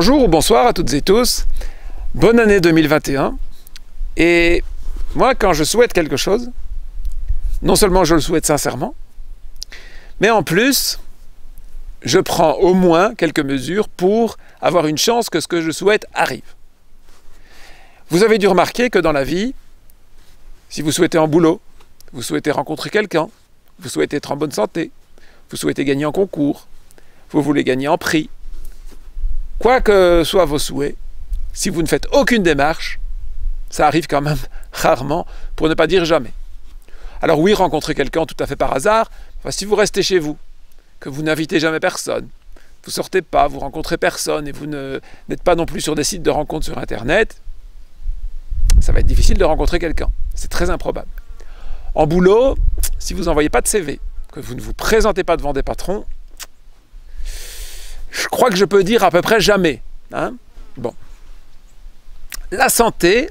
Bonjour ou bonsoir à toutes et tous, bonne année 2021. Et moi, quand je souhaite quelque chose, non seulement je le souhaite sincèrement, mais en plus, je prends au moins quelques mesures pour avoir une chance que ce que je souhaite arrive. Vous avez dû remarquer que dans la vie, si vous souhaitez un boulot, vous souhaitez rencontrer quelqu'un, vous souhaitez être en bonne santé, vous souhaitez gagner en concours, vous voulez gagner en prix, quoi que soient vos souhaits, si vous ne faites aucune démarche, ça arrive quand même rarement, pour ne pas dire jamais. Alors oui, rencontrer quelqu'un tout à fait par hasard, si vous restez chez vous, que vous n'invitez jamais personne, vous ne sortez pas, vous rencontrez personne et vous n'êtes pas non plus sur des sites de rencontres sur Internet, ça va être difficile de rencontrer quelqu'un. C'est très improbable. En boulot, si vous n'envoyez pas de CV, que vous ne vous présentez pas devant des patrons, je crois que je peux dire à peu près jamais. Hein? Bon. La santé,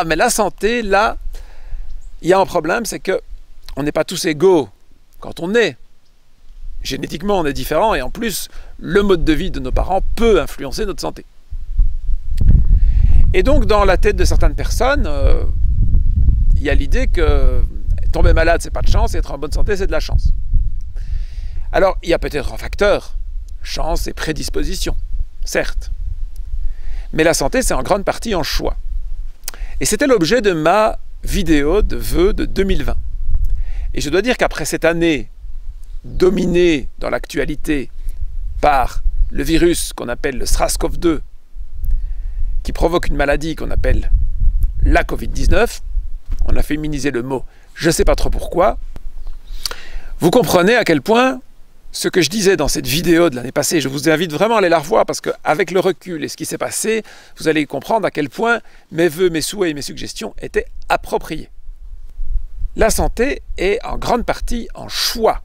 mais la santé, là, il y a un problème, c'est que on n'est pas tous égaux quand on est. Génétiquement, on est différents et en plus, le mode de vie de nos parents peut influencer notre santé. Et donc, dans la tête de certaines personnes, il y a l'idée que tomber malade, c'est pas de chance, et être en bonne santé, c'est de la chance. Alors, il y a peut-être un facteur, chance et prédisposition, certes. Mais la santé, c'est en grande partie un choix. Et c'était l'objet de ma vidéo de vœux de 2020. Et je dois dire qu'après cette année dominée dans l'actualité par le virus qu'on appelle le SARS-CoV-2, qui provoque une maladie qu'on appelle la Covid-19, on a féminisé le mot, je ne sais pas trop pourquoi, vous comprenez à quel point ce que je disais dans cette vidéo de l'année passée, je vous invite vraiment à aller la revoir parce qu'avec le recul et ce qui s'est passé, vous allez comprendre à quel point mes vœux, mes souhaits et mes suggestions étaient appropriés. La santé est en grande partie un choix.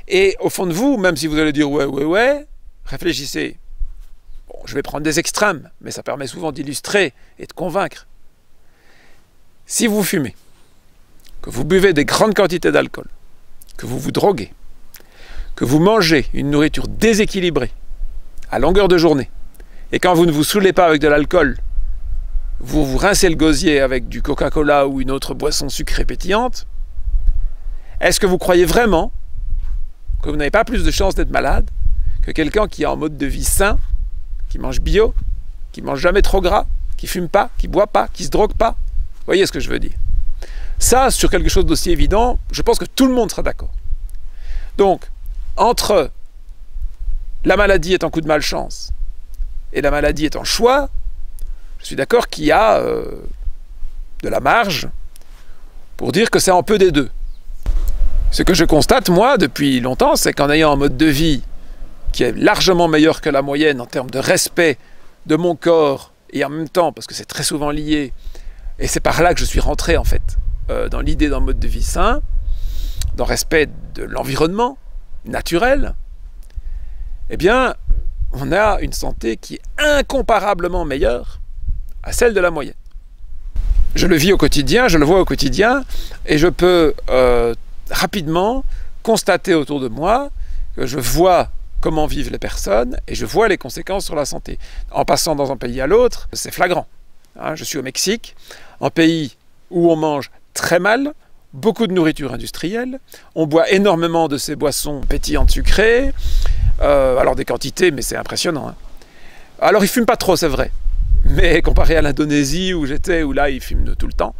Et au fond de vous, même si vous allez dire ouais, réfléchissez. Bon, je vais prendre des extrêmes, mais ça permet souvent d'illustrer et de convaincre. Si vous fumez, que vous buvez des grandes quantités d'alcool, que vous vous droguez, que vous mangez une nourriture déséquilibrée à longueur de journée, et quand vous ne vous saoulez pas avec de l'alcool, vous vous rincez le gosier avec du Coca-Cola ou une autre boisson sucrée pétillante, est-ce que vous croyez vraiment que vous n'avez pas plus de chances d'être malade que quelqu'un qui est en mode de vie sain, qui mange bio, qui mange jamais trop gras, qui fume pas, qui boit pas, qui se drogue pas? Vous voyez ce que je veux dire? Ça, sur quelque chose d'aussi évident, je pense que tout le monde sera d'accord. Donc, entre la maladie est un coup de malchance et la maladie est un choix, je suis d'accord qu'il y a de la marge pour dire que c'est un peu des deux. Ce que je constate, moi, depuis longtemps, c'est qu'en ayant un mode de vie qui est largement meilleur que la moyenne en termes de respect de mon corps et en même temps, parce que c'est très souvent lié, et c'est par là que je suis rentré en fait, dans l'idée d'un mode de vie sain, dans le respect de l'environnement naturel, eh bien, on a une santé qui est incomparablement meilleure à celle de la moyenne. Je le vis au quotidien, je le vois au quotidien, et je peux rapidement constater autour de moi que je vois comment vivent les personnes et je vois les conséquences sur la santé. En passant d'un pays à l'autre, c'est flagrant. Hein, je suis au Mexique, un pays où on mange très mal, beaucoup de nourriture industrielle, on boit énormément de ces boissons pétillantes sucrées, alors des quantités, mais c'est impressionnant. Hein. Alors ils ne fument pas trop, c'est vrai, mais comparé à l'Indonésie où j'étais, où là ils fument tout le temps,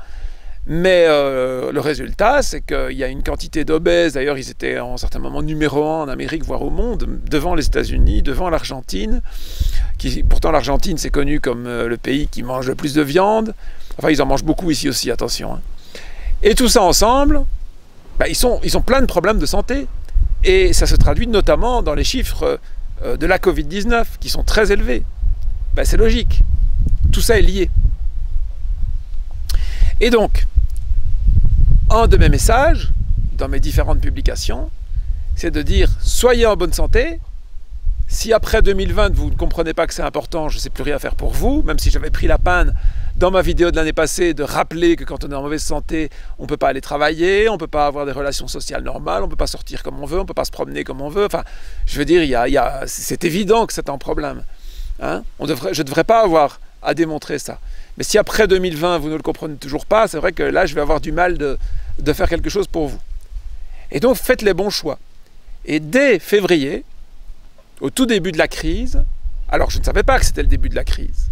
mais le résultat c'est qu'il y a une quantité d'obèses, d'ailleurs ils étaient en certains moments numéro 1 en Amérique, voire au monde, devant les États-Unis, devant l'Argentine, pourtant l'Argentine c'est connu comme le pays qui mange le plus de viande, enfin ils en mangent beaucoup ici aussi, attention. Hein. Et tout ça ensemble, ils ont plein de problèmes de santé. Et ça se traduit notamment dans les chiffres de la Covid-19, qui sont très élevés. C'est logique. Tout ça est lié. Et donc, un de mes messages, dans mes différentes publications, c'est de dire, soyez en bonne santé. Si après 2020, vous ne comprenez pas que c'est important, je ne sais plus rien faire pour vous, même si j'avais pris la peine dans ma vidéo de l'année passée de rappeler que quand on est en mauvaise santé, on ne peut pas aller travailler, on ne peut pas avoir des relations sociales normales, on ne peut pas sortir comme on veut, on ne peut pas se promener comme on veut. Enfin, je veux dire, c'est évident que c'est un problème. Hein? Je ne devrais pas avoir à démontrer ça. Mais si après 2020, vous ne le comprenez toujours pas, c'est vrai que là, je vais avoir du mal de faire quelque chose pour vous. Et donc, faites les bons choix. Et dès février, au tout début de la crise, alors je ne savais pas que c'était le début de la crise.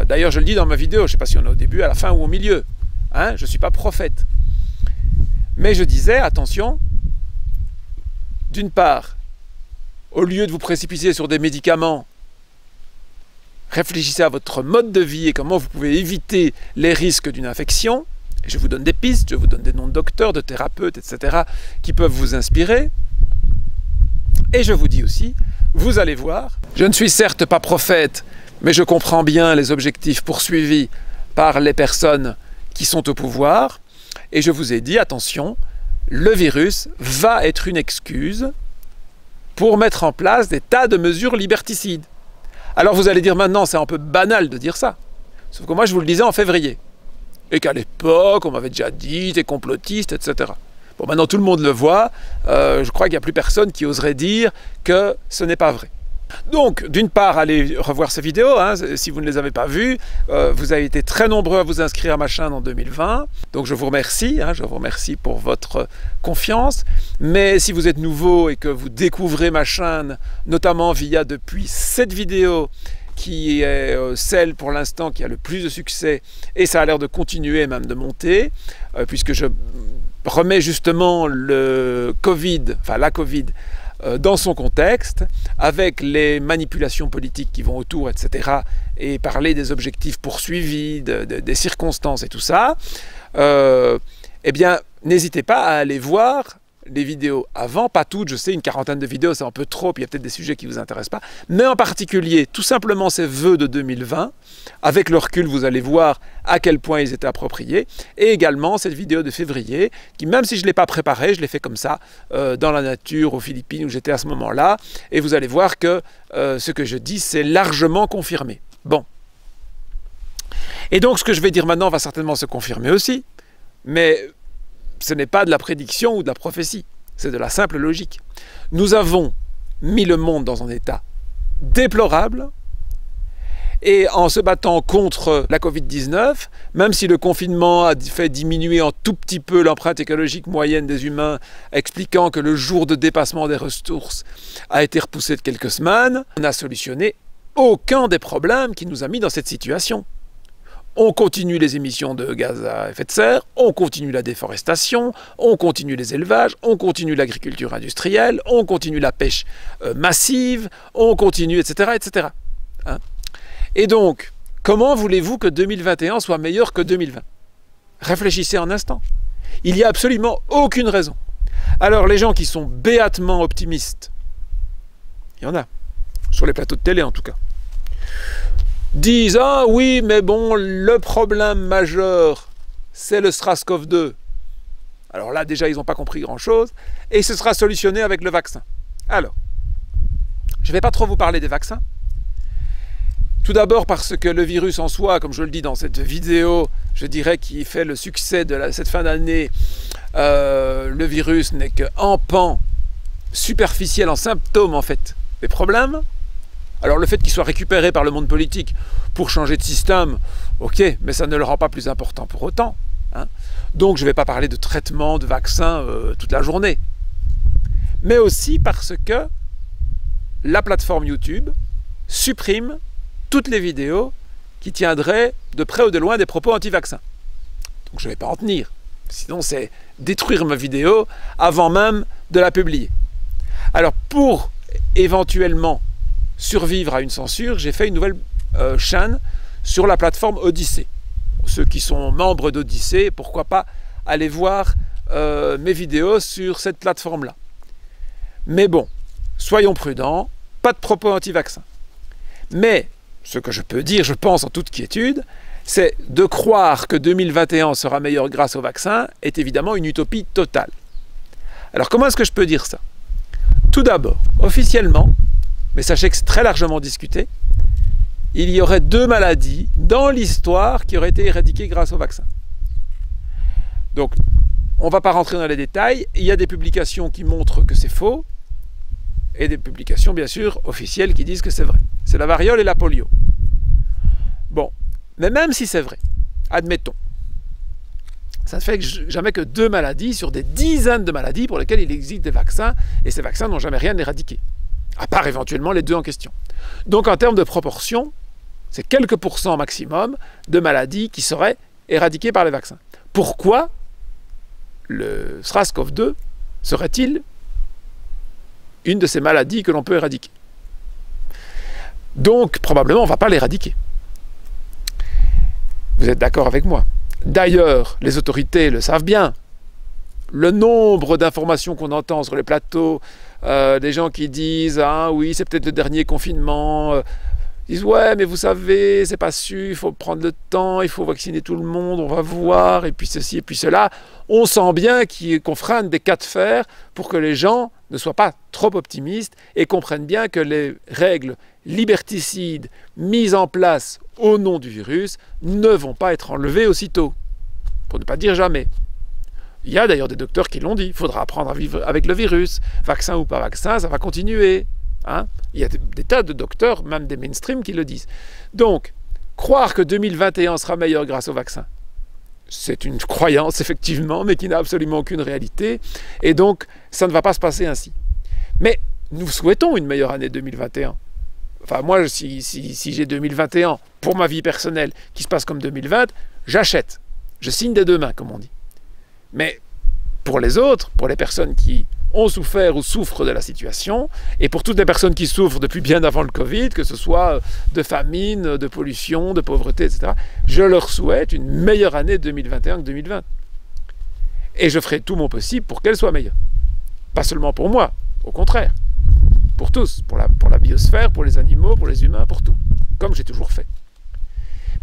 D'ailleurs, je le dis dans ma vidéo, je ne sais pas si on est au début, à la fin ou au milieu. Hein? Je ne suis pas prophète. Mais je disais, attention, d'une part, au lieu de vous précipiter sur des médicaments, réfléchissez à votre mode de vie et comment vous pouvez éviter les risques d'une infection. Et je vous donne des pistes, je vous donne des noms de docteurs, de thérapeutes, etc. qui peuvent vous inspirer. Et je vous dis aussi, vous allez voir, je ne suis certes pas prophète, mais je comprends bien les objectifs poursuivis par les personnes qui sont au pouvoir. Et je vous ai dit, attention, le virus va être une excuse pour mettre en place des tas de mesures liberticides. Alors vous allez dire maintenant, c'est un peu banal de dire ça. Sauf que moi, je vous le disais en février. Et qu'à l'époque, on m'avait déjà dit, t'es complotiste, etc. Bon, maintenant tout le monde le voit. Je crois qu'il n'y a plus personne qui oserait dire que ce n'est pas vrai. Donc, d'une part, allez revoir ces vidéos, hein, si vous ne les avez pas vues. Vous avez été très nombreux à vous inscrire à ma chaîne en 2020. Donc, je vous remercie. Je vous remercie pour votre confiance. Mais si vous êtes nouveau et que vous découvrez ma chaîne, notamment via depuis cette vidéo, qui est celle pour l'instant qui a le plus de succès, et ça a l'air de continuer, même de monter, puisque je remets justement le Covid, enfin la Covid, dans son contexte, avec les manipulations politiques qui vont autour, etc., et parler des objectifs poursuivis, des circonstances et tout ça, eh bien, n'hésitez pas à aller voir les vidéos avant, pas toutes, je sais, une quarantaine de vidéos, c'est un peu trop, puis il y a peut-être des sujets qui ne vous intéressent pas, mais en particulier, tout simplement ces vœux de 2020, avec le recul, vous allez voir à quel point ils étaient appropriés, et également cette vidéo de février, qui même si je ne l'ai pas préparée, je l'ai fait comme ça, dans la nature, aux Philippines, où j'étais à ce moment-là, et vous allez voir que ce que je dis, c'est largement confirmé. Bon. Et donc, ce que je vais dire maintenant va certainement se confirmer aussi, mais ce n'est pas de la prédiction ou de la prophétie, c'est de la simple logique. Nous avons mis le monde dans un état déplorable, et en se battant contre la Covid-19, même si le confinement a fait diminuer un tout petit peu l'empreinte écologique moyenne des humains, expliquant que le jour de dépassement des ressources a été repoussé de quelques semaines, on n'a solutionné aucun des problèmes qui nous a mis dans cette situation. On continue les émissions de gaz à effet de serre, on continue la déforestation, on continue les élevages, on continue l'agriculture industrielle, on continue la pêche massive, on continue, etc. etc. Hein? Et donc, comment voulez-vous que 2021 soit meilleur que 2020? Réfléchissez un instant. Il n'y a absolument aucune raison. Alors, les gens qui sont béatement optimistes, il y en a, sur les plateaux de télé en tout cas, disent « Ah oui, mais bon, le problème majeur, c'est le SARS-CoV-2. » Alors là, déjà, ils n'ont pas compris grand-chose. Et ce sera solutionné avec le vaccin. Alors, je ne vais pas trop vous parler des vaccins. Tout d'abord parce que le virus en soi, comme je le dis dans cette vidéo, je dirais qui fait le succès de cette fin d'année, le virus n'est qu'un pan superficiel, en symptôme en fait, des problèmes. Alors le fait qu'il soit récupéré par le monde politique pour changer de système, ok, mais ça ne le rend pas plus important pour autant. Hein. Donc je ne vais pas parler de traitement, de vaccin toute la journée. Mais aussi parce que la plateforme YouTube supprime toutes les vidéos qui tiendraient de près ou de loin des propos anti-vaccins. Donc je ne vais pas en tenir. Sinon c'est détruire ma vidéo avant même de la publier. Alors pour éventuellement survivre à une censure, j'ai fait une nouvelle chaîne sur la plateforme Odyssée. Ceux qui sont membres d'Odyssée, pourquoi pas aller voir mes vidéos sur cette plateforme-là. Mais bon, soyons prudents, pas de propos anti-vaccins. Mais ce que je peux dire, je pense en toute quiétude, c'est de croire que 2021 sera meilleur grâce au vaccin est évidemment une utopie totale. Alors comment est-ce que je peux dire ça? Tout d'abord, officiellement, mais sachez que c'est très largement discuté, il y aurait 2 maladies dans l'histoire qui auraient été éradiquées grâce au vaccin. Donc, on ne va pas rentrer dans les détails, il y a des publications qui montrent que c'est faux, et des publications, bien sûr, officielles qui disent que c'est vrai. C'est la variole et la polio. Bon, mais même si c'est vrai, admettons, ça ne fait jamais que 2 maladies sur des dizaines de maladies pour lesquelles il existe des vaccins, et ces vaccins n'ont jamais rien éradiqué, à part éventuellement les 2 en question. Donc en termes de proportion, c'est quelques pourcents maximum de maladies qui seraient éradiquées par les vaccins. Pourquoi le SRAS-CoV-2 serait-il une de ces maladies que l'on peut éradiquer? Donc probablement on ne va pas l'éradiquer. Vous êtes d'accord avec moi? D'ailleurs, les autorités le savent bien. Le nombre d'informations qu'on entend sur les plateaux, des gens qui disent « Ah oui, c'est peut-être le dernier confinement », ils disent « Ouais, mais vous savez, c'est pas sûr, il faut prendre le temps, il faut vacciner tout le monde, on va voir, et puis ceci, et puis cela. » On sent bien qu'on freine des cas de fer pour que les gens ne soient pas trop optimistes et comprennent bien que les règles liberticides mises en place au nom du virus ne vont pas être enlevées aussitôt, pour ne pas dire jamais. Il y a d'ailleurs des docteurs qui l'ont dit, il faudra apprendre à vivre avec le virus, vaccin ou pas vaccin, ça va continuer. Hein? Il y a des tas de docteurs, même des mainstream, qui le disent. Donc, croire que 2021 sera meilleur grâce au vaccin, c'est une croyance, effectivement, mais qui n'a absolument aucune réalité, et donc, ça ne va pas se passer ainsi. Mais nous souhaitons une meilleure année 2021. Enfin, moi, si j'ai 2021, pour ma vie personnelle, qui se passe comme 2020, j'achète. Je signe des 2 mains, comme on dit. Mais pour les autres, pour les personnes qui ont souffert ou souffrent de la situation, et pour toutes les personnes qui souffrent depuis bien avant le Covid, que ce soit de famine, de pollution, de pauvreté, etc., je leur souhaite une meilleure année 2021 que 2020. Et je ferai tout mon possible pour qu'elle soit meilleure. Pas seulement pour moi, au contraire. Pour tous, pour la biosphère, pour les animaux, pour les humains, pour tout. Comme j'ai toujours fait.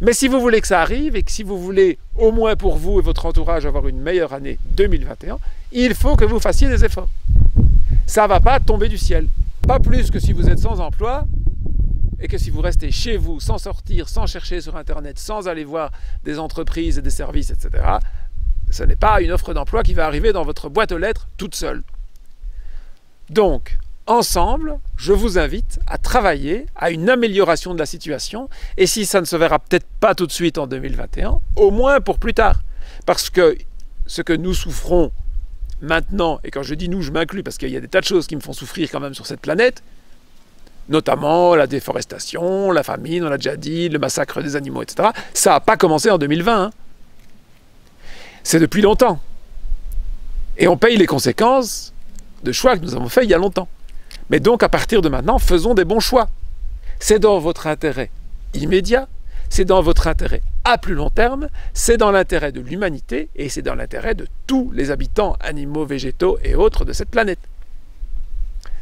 Mais si vous voulez que ça arrive, et que si vous voulez, au moins pour vous et votre entourage, avoir une meilleure année 2021, il faut que vous fassiez des efforts. Ça ne va pas tomber du ciel. Pas plus que si vous êtes sans emploi, et que si vous restez chez vous, sans sortir, sans chercher sur Internet, sans aller voir des entreprises et des services, etc., ce n'est pas une offre d'emploi qui va arriver dans votre boîte aux lettres toute seule. Donc, ensemble, je vous invite à travailler à une amélioration de la situation, et si ça ne se verra peut-être pas tout de suite en 2021, au moins pour plus tard. Parce que ce que nous souffrons maintenant, et quand je dis nous, je m'inclus, parce qu'il y a des tas de choses qui me font souffrir quand même sur cette planète, notamment la déforestation, la famine, on l'a déjà dit, le massacre des animaux, etc. Ça n'a pas commencé en 2020. Hein. C'est depuis longtemps. Et on paye les conséquences de choix que nous avons faits il y a longtemps. Mais donc, à partir de maintenant, faisons des bons choix. C'est dans votre intérêt immédiat, c'est dans votre intérêt à plus long terme, c'est dans l'intérêt de l'humanité et c'est dans l'intérêt de tous les habitants, animaux, végétaux et autres de cette planète.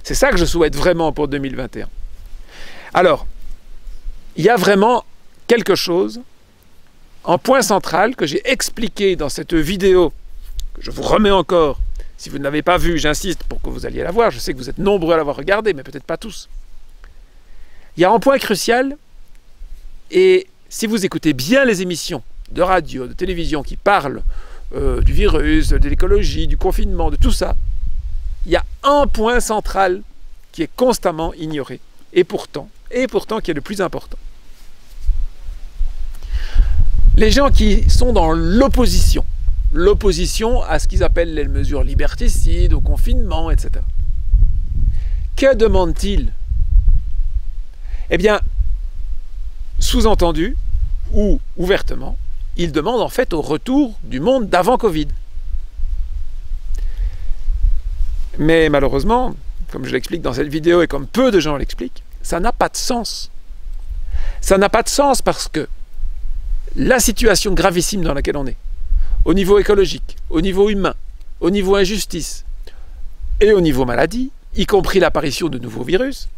C'est ça que je souhaite vraiment pour 2021. Alors, il y a vraiment quelque chose en point central que j'ai expliqué dans cette vidéo, que je vous remets encore. Si vous ne l'avez pas vu, j'insiste pour que vous alliez la voir. Je sais que vous êtes nombreux à l'avoir regardé, mais peut-être pas tous. Il y a un point crucial, et si vous écoutez bien les émissions de radio, de télévision qui parlent du virus, de l'écologie, du confinement, de tout ça, il y a un point central qui est constamment ignoré, et pourtant qui est le plus important. Les gens qui sont dans l'opposition à ce qu'ils appellent les mesures liberticides, au confinement, etc. Que demandent-ils? Eh bien, sous-entendu, ou ouvertement, ils demandent en fait au retour du monde d'avant Covid. Mais malheureusement, comme je l'explique dans cette vidéo et comme peu de gens l'expliquent, ça n'a pas de sens. Ça n'a pas de sens parce que la situation gravissime dans laquelle on est, au niveau écologique, au niveau humain, au niveau injustice et au niveau maladie, y compris l'apparition de nouveaux virus,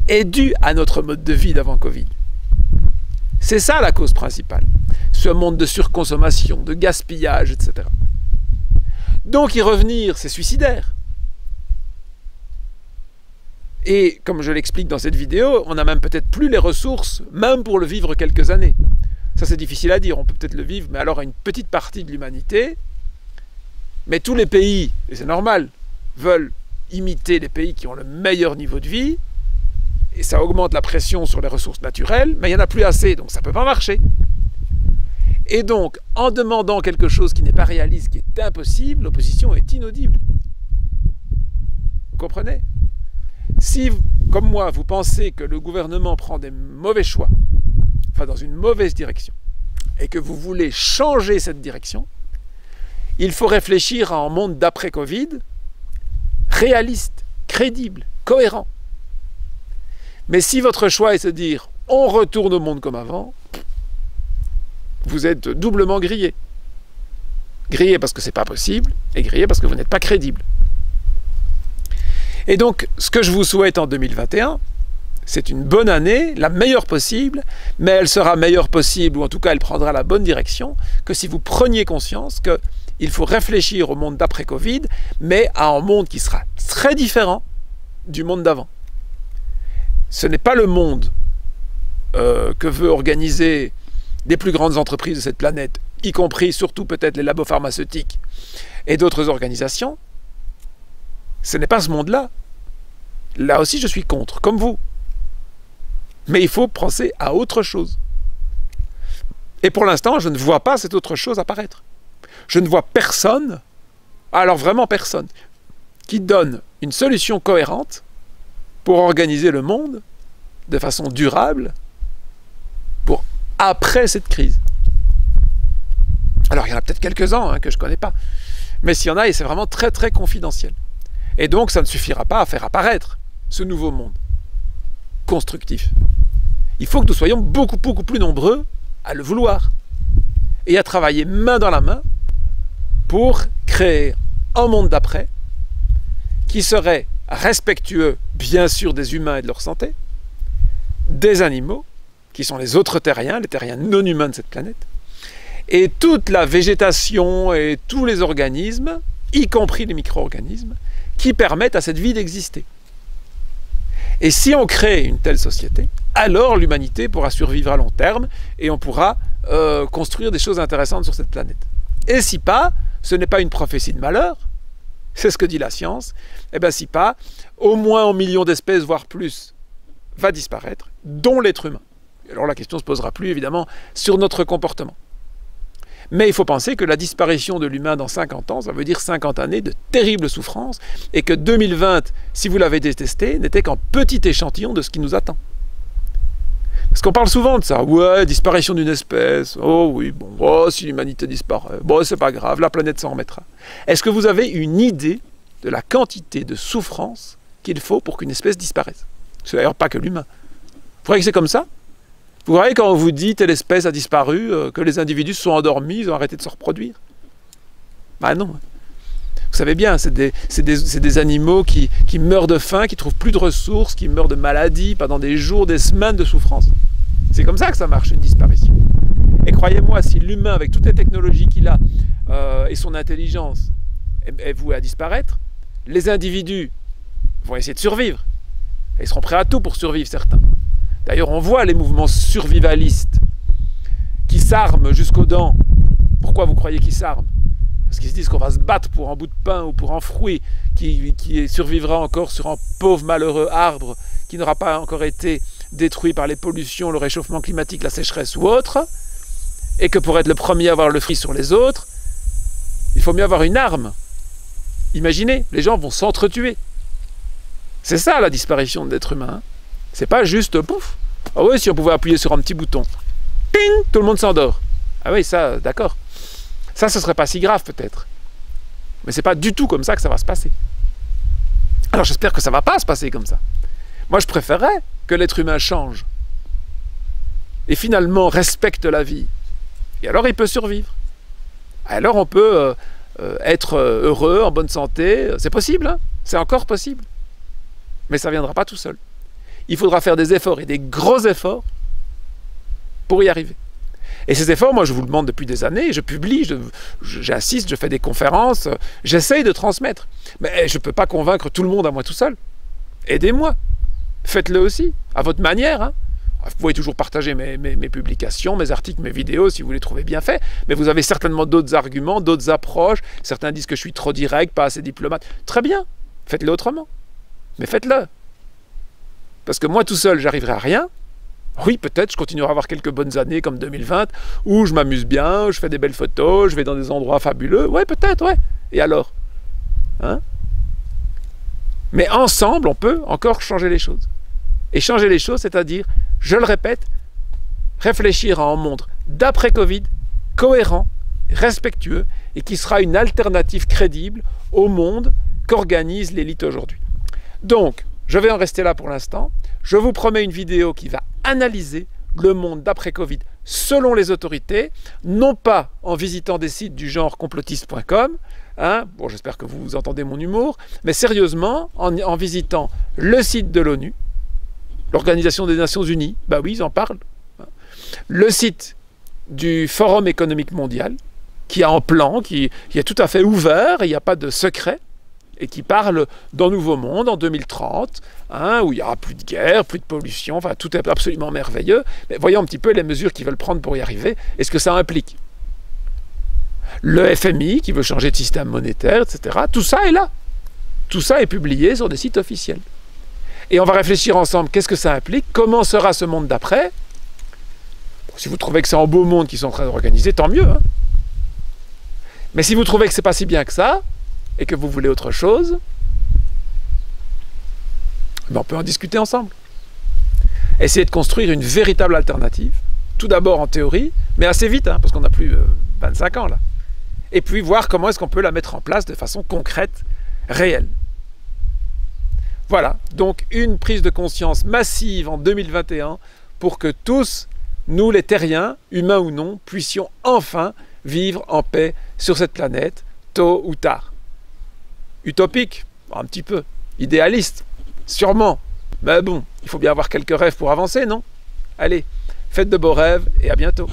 est due à notre mode de vie d'avant Covid. C'est ça la cause principale. Ce monde de surconsommation, de gaspillage, etc. Donc y revenir, c'est suicidaire. Et comme je l'explique dans cette vidéo, on n'a même peut-être plus les ressources, même pour le vivre quelques années. Ça c'est difficile à dire, on peut peut-être le vivre, mais alors à une petite partie de l'humanité. Mais tous les pays, et c'est normal, veulent imiter les pays qui ont le meilleur niveau de vie, et ça augmente la pression sur les ressources naturelles, mais il n'y en a plus assez, donc ça ne peut pas marcher. Et donc, en demandant quelque chose qui n'est pas réaliste, qui est impossible, l'opposition est inaudible. Vous comprenez? Si, comme moi, vous pensez que le gouvernement prend des mauvais choix, enfin dans une mauvaise direction, et que vous voulez changer cette direction, il faut réfléchir à un monde d'après-Covid réaliste, crédible, cohérent. Mais si votre choix est de se dire « on retourne au monde comme avant », vous êtes doublement grillé. Grillé parce que ce n'est pas possible, et grillé parce que vous n'êtes pas crédible. Et donc, ce que je vous souhaite en 2021, c'est une bonne année, la meilleure possible, mais elle sera meilleure possible, ou en tout cas elle prendra la bonne direction, que si vous preniez conscience qu'il faut réfléchir au monde d'après-Covid, mais à un monde qui sera très différent du monde d'avant. Ce n'est pas le monde que veut organiser les plus grandes entreprises de cette planète, y compris surtout peut-être les labos pharmaceutiques et d'autres organisations. Ce n'est pas ce monde-là. Là aussi, je suis contre, comme vous. Mais il faut penser à autre chose. Et pour l'instant, je ne vois pas cette autre chose apparaître. Je ne vois personne, alors vraiment personne, qui donne une solution cohérente pour organiser le monde de façon durable pour après cette crise. Alors, il y en a peut-être quelques-uns que je ne connais pas. Mais s'il y en a, et c'est vraiment très très confidentiel. Et donc, ça ne suffira pas à faire apparaître ce nouveau monde constructif. Il faut que nous soyons beaucoup plus nombreux à le vouloir et à travailler main dans la main pour créer un monde d'après qui serait respectueux, bien sûr, des humains et de leur santé, des animaux, qui sont les autres terriens, les terriens non humains de cette planète, et toute la végétation et tous les organismes, y compris les micro-organismes, qui permettent à cette vie d'exister. Et si on crée une telle société, alors l'humanité pourra survivre à long terme et on pourra construire des choses intéressantes sur cette planète. Et si pas, ce n'est pas une prophétie de malheur, c'est ce que dit la science, et bien si pas, au moins 1 million d'espèces, voire plus, va disparaître, dont l'être humain. Alors la question ne se posera plus, évidemment, sur notre comportement. Mais il faut penser que la disparition de l'humain dans 50 ans, ça veut dire 50 années de terribles souffrances, et que 2020, si vous l'avez détesté, n'était qu'un petit échantillon de ce qui nous attend. Parce qu'on parle souvent de ça, ouais, disparition d'une espèce, oh oui, bon, oh, si l'humanité disparaît, bon, c'est pas grave, la planète s'en remettra. Est-ce que vous avez une idée de la quantité de souffrance qu'il faut pour qu'une espèce disparaisse? C'est d'ailleurs pas que l'humain. Vous croyez que c'est comme ça? Vous voyez quand on vous dit telle espèce a disparu, que les individus se sont endormis, ils ont arrêté de se reproduire? Ben non. Vous savez bien, c'est des animaux qui meurent de faim, qui ne trouvent plus de ressources, qui meurent de maladies pendant des jours, des semaines de souffrance. C'est comme ça que ça marche, une disparition. Et croyez-moi, si l'humain, avec toutes les technologies qu'il a et son intelligence, est voué à disparaître, les individus vont essayer de survivre. Et ils seront prêts à tout pour survivre, certains. D'ailleurs, on voit les mouvements survivalistes qui s'arment jusqu'aux dents. Pourquoi vous croyez qu'ils s'arment? Parce qu'ils se disent qu'on va se battre pour un bout de pain ou pour un fruit qui survivra encore sur un pauvre malheureux arbre qui n'aura pas encore été détruit par les pollutions, le réchauffement climatique, la sécheresse ou autre, et que pour être le premier à avoir le fruit sur les autres, il faut mieux avoir une arme. Imaginez, les gens vont s'entretuer. C'est ça la disparition de l'être humain. C'est pas juste pouf. Ah oui, si on pouvait appuyer sur un petit bouton, ping, tout le monde s'endort. Ah oui, ça, d'accord. Ça, ce serait pas si grave peut-être. Mais c'est pas du tout comme ça que ça va se passer. Alors j'espère que ça va pas se passer comme ça. Moi, je préférerais que l'être humain change et finalement respecte la vie. Et alors, il peut survivre. Alors, on peut être heureux, en bonne santé. C'est possible, hein? C'est encore possible. Mais ça ne viendra pas tout seul. Il faudra faire des efforts et des gros efforts pour y arriver. Et ces efforts, moi je vous le demande depuis des années, je publie, j'assiste, je fais des conférences, j'essaye de transmettre. Mais je ne peux pas convaincre tout le monde à moi tout seul. Aidez-moi. Faites-le aussi, à votre manière. Hein. Vous pouvez toujours partager mes publications, mes articles, mes vidéos si vous les trouvez bien faits, mais vous avez certainement d'autres arguments, d'autres approches. Certains disent que je suis trop direct, pas assez diplomate. Très bien, Faites-le autrement. Mais faites-le. Parce que moi tout seul, j'arriverai à rien. Oui, peut-être, je continuerai à avoir quelques bonnes années comme 2020, où je m'amuse bien, je fais des belles photos, je vais dans des endroits fabuleux. Ouais, peut-être, ouais. Et alors, hein? Mais ensemble, on peut encore changer les choses. Et changer les choses, c'est-à-dire, je le répète, réfléchir à un monde d'après-Covid, cohérent, respectueux, et qui sera une alternative crédible au monde qu'organise l'élite aujourd'hui. Donc, je vais en rester là pour l'instant. Je vous promets une vidéo qui va analyser le monde d'après-Covid selon les autorités, non pas en visitant des sites du genre complotiste.com, hein, bon, j'espère que vous entendez mon humour, mais sérieusement, en visitant le site de l'ONU, l'Organisation des Nations Unies, bah oui, ils en parlent, hein, le site du Forum économique mondial, qui a un plan, qui est tout à fait ouvert, il n'y a pas de secret, et qui parle d'un nouveau monde en 2030, hein, où il n'y aura plus de guerre, plus de pollution, enfin tout est absolument merveilleux. Mais voyons un petit peu les mesures qu'ils veulent prendre pour y arriver et ce que ça implique. Le FMI qui veut changer de système monétaire, etc. Tout ça est là. Tout ça est publié sur des sites officiels. Et on va réfléchir ensemble, qu'est-ce que ça implique? Comment sera ce monde d'après? Bon, si vous trouvez que c'est un beau monde qu'ils sont en train d'organiser, tant mieux. Hein. Mais si vous trouvez que c'est pas si bien que ça, et que vous voulez autre chose, ben on peut en discuter ensemble. Essayer de construire une véritable alternative, tout d'abord en théorie, mais assez vite, hein, parce qu'on n'a plus 25 ans là. Et puis voir comment est-ce qu'on peut la mettre en place de façon concrète, réelle. Voilà, donc une prise de conscience massive en 2021 pour que tous, nous les terriens, humains ou non, puissions enfin vivre en paix sur cette planète, tôt ou tard. Utopique, un petit peu, idéaliste, sûrement. Mais bon, il faut bien avoir quelques rêves pour avancer, non? Allez, faites de beaux rêves et à bientôt.